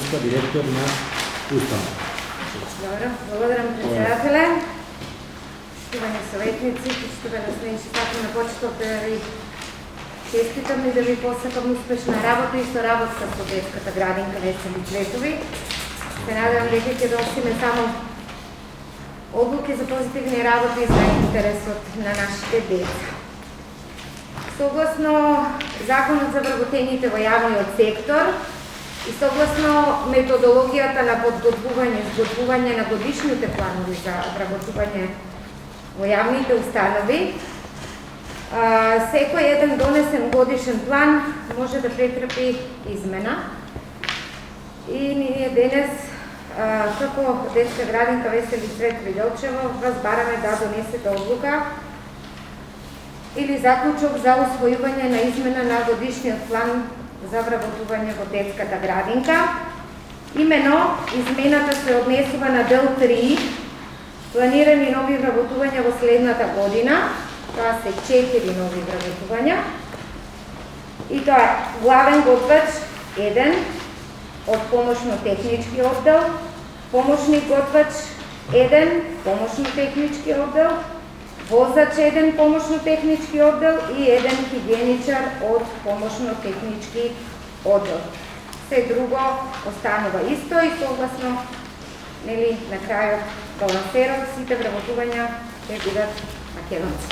заместничка директор на установа. Добро, благодарам председателе. Поштовани съветници, поштовани следници, на почетот да ви честитам и да ви посакам успешна работа и соработка со детската градинка Весели Цветови. Се надевам дека ќе досиме само одлуки за позитивни работи за интересот на нашите деца. Согласно Законот за вработените во јавниот сектор и согласно методологијата на подготвување и изготвување на годишните планови за вработување во јавните установи, секој еден донесен годишен план може да претрпи измена. И ние денес, како детска градинка Весели Цветови Делчево, вас бараме да донесете одлука или заклучок за усвојување на измена на годишниот план за вработување во детската градинка. Имено, измената се однесува на дел 3, планирани нови вработувања во следната година. Тоа се 4 нови вработувања. И тоа е главен готвач 1 од помошно-технички оддел, помошник готвач 1, помошно-технички оддел, возач 1 помошно-технички оддел и 1 хигиеничар од помошно-технички оддел. Се друго останува исто и согласно на крајот балансерот сите вработувања ќе бидат македонци.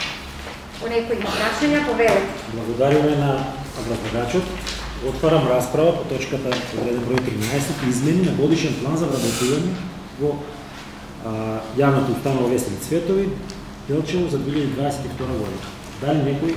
По некои прашања, повелете. Благодариме на образлагачот. Отварам расправа по точката одреден број 13, измени на годишен план за вработување во јавната установа Весели Цветови Делчево за 2022 година. Дали некој